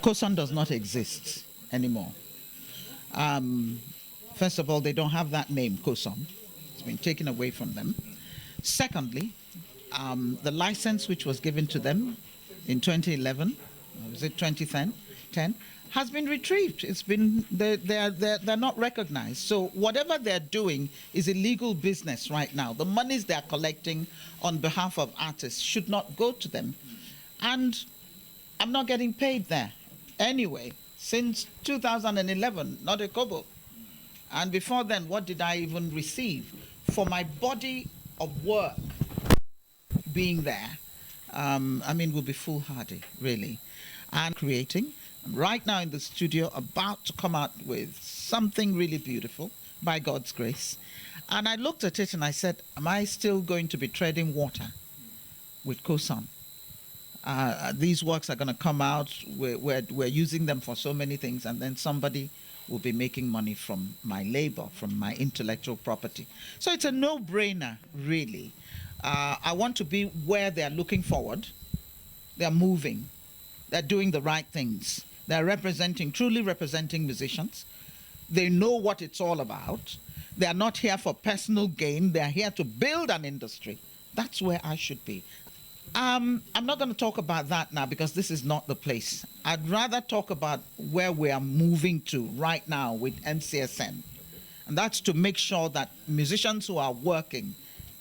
COSON does not exist anymore. First of all, they don't have that name, COSON. It's been taken away from them. Secondly, the license which was given to them in 2011, or was it 2010, has been retrieved. It's been they're not recognized. So whatever they're doing is illegal business right now. The monies they're collecting on behalf of artists should not go to them, and I'm not getting paid there anyway since 2011, not a kobo. And before then, what did I even receive for my body of work being there? I mean, we'll be foolhardy, really. And creating. I'm right now in the studio about to come out with something really beautiful, by God's grace. And I looked at it and I said, am I still going to be treading water with COSON? These works are going to come out. We're using them for so many things, and then somebody will be making money from my labor, from my intellectual property. So it's a no-brainer, really. I want to be where they're looking forward. They're moving. They're doing the right things. They're representing, truly representing musicians. They know what it's all about. They're not here for personal gain. They're here to build an industry. That's where I should be. I'm not going to talk about that now because this is not the place. I'd rather talk about where we are moving to right now with MCSN. And that's to make sure that musicians who are working,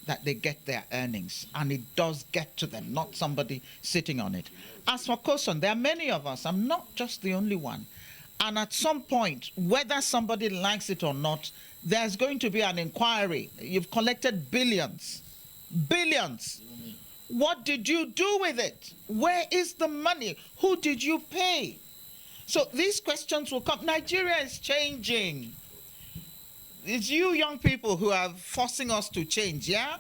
that they get their earnings, and it does get to them, not somebody sitting on it. As for COSON, there are many of us. I'm not just the only one. And at some point, whether somebody likes it or not, there's going to be an inquiry. You've collected billions. Billions. What did you do with it? Where is the money? Who did you pay? So these questions will come. Nigeria is changing. It's you young people who are forcing us to change, yeah?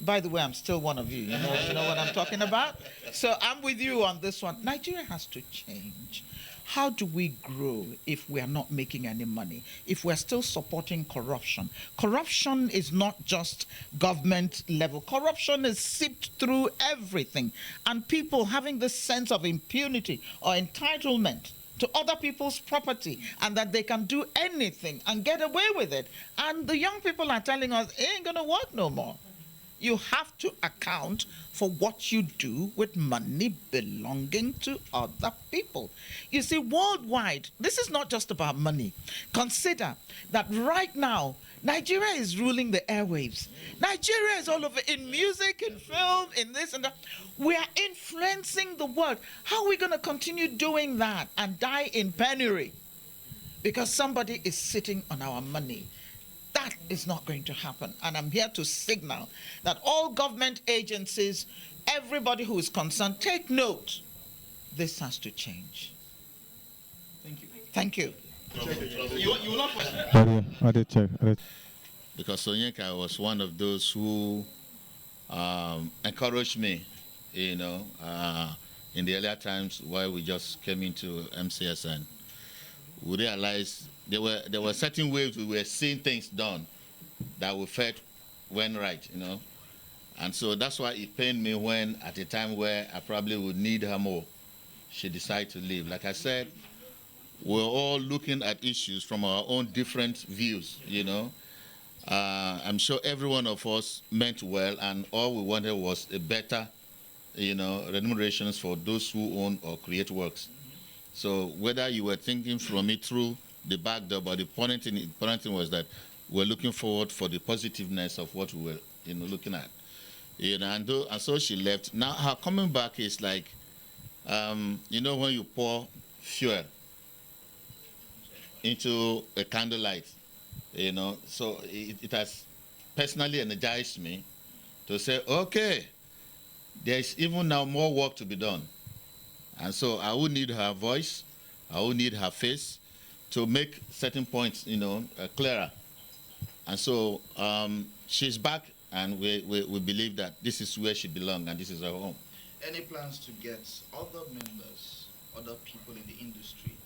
By the way, I'm still one of you. You know what I'm talking about? So I'm with you on this one. Nigeria has to change. How do we grow if we are not making any money? If we're still supporting corruption? Corruption is not just government level. Corruption is seeped through everything. And people having this sense of impunity or entitlement to other people's property, and that they can do anything and get away with it. And the young people are telling us, it ain't gonna work no more. You have to account for what you do with money belonging to other people. You see, worldwide, this is not just about money. Consider that right now, Nigeria is ruling the airwaves. Nigeria is all over, in music, in film, in this and that. We are influencing the world. How are we going to continue doing that and die in penury because somebody is sitting on our money? That is not going to happen. And I'm here to signal that all government agencies, everybody who is concerned, take note. This has to change. Thank you. Thank you. You will not because Onyeka was one of those who encouraged me, in the earlier times while we just came into MCSN. We realized there were certain ways we were seeing things done that we felt went right, And so that's why it pained me when, at a time where I probably would need her more, she decided to leave. Like I said, we're all looking at issues from our own different views, I'm sure every one of us meant well, and all we wanted was a better, remunerations for those who own or create works. So whether you were thinking from it through the back door, but the important thing was that we're looking forward for the positiveness of what we were, looking at. And so she left. Now her coming back is like, when you pour fuel into a candlelight, so it has personally energized me to say, okay, there's even now more work to be done. And so I will need her voice, I will need her face to make certain points, clearer. And so she's back, and we believe that this is where she belongs and this is her home. Any plans to get other members, other people in the industry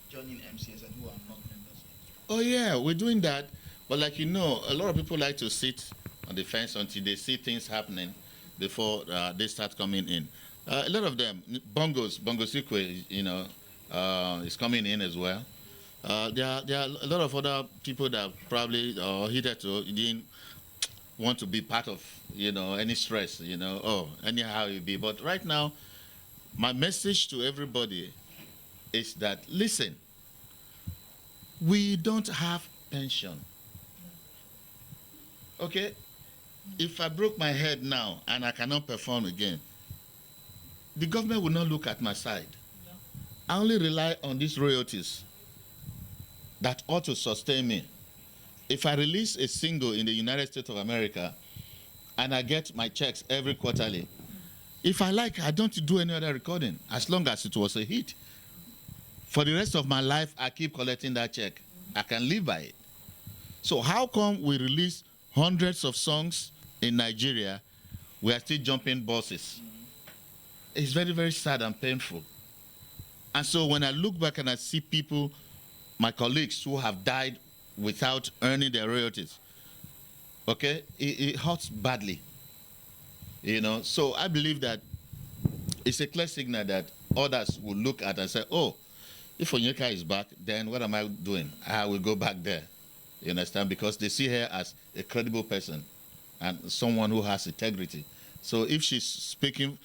joining MCSN who are not members yet? Oh yeah, we're doing that. But like a lot of people like to sit on the fence until they see things happening before they start coming in. A lot of them, Bongo Sikwe, is coming in as well. There are a lot of other people that probably hitherto didn't want to be part of, any stress, anyhow it be. But right now, my message to everybody is that, listen, we don't have pension. Okay? If I broke my head now and I cannot perform again, the government will not look at my side. I only rely on these royalties that ought to sustain me. If I release a single in the United States of America and I get my checks every quarterly, if I like, I don't do any other recording as long as it was a hit. For the rest of my life, I keep collecting that check. I can live by it. So how come we release hundreds of songs in Nigeria, we are still jumping buses? It's very, very sad and painful. And so when I look back and I see people, my colleagues who have died without earning their royalties, okay, it hurts badly. So I believe that it's a clear signal that others will look at and say, oh, if Onyeka is back, then what am I doing? I will go back there. You understand? Because they see her as a credible person and someone who has integrity. So if she's speaking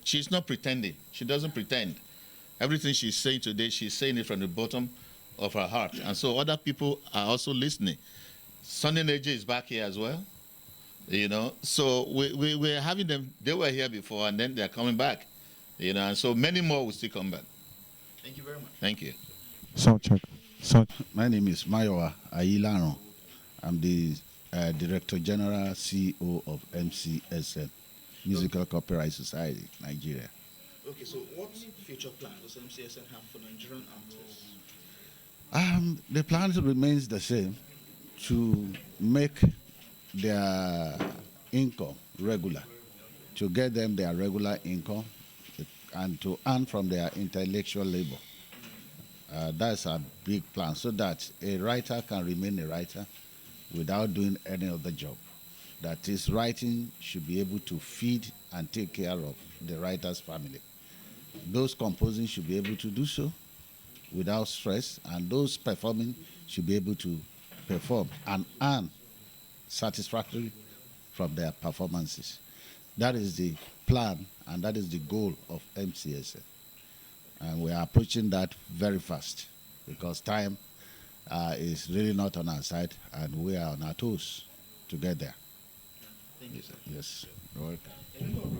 she's not pretending. She doesn't pretend. Everything she's saying today, she's saying it from the bottom of her heart. And so other people are also listening. Sunny Neji is back here as well. So we're having them. They were here before, and then they're coming back. And so many more will still come back. Thank you very much. Thank you. Sound check. My name is Mayowa Ayilano. I'm the Director General CEO of MCSN, Musical Copyright Society, Nigeria. Okay, so what future plans does MCSN have for Nigerian artists? The plan remains the same, to make their income regular, to get them their regular income, and to earn from their intellectual labor. That's a big plan, so that a writer can remain a writer without doing any other job. That is, writing should be able to feed and take care of the writer's family. Those composing should be able to do so without stress, and those performing should be able to perform and earn satisfactorily from their performances. That is the plan, and that is the goal of MCSN. And we are approaching that very fast, because time is really not on our side, and we are on our toes to get there. Thank you, sir. Yes, you're welcome.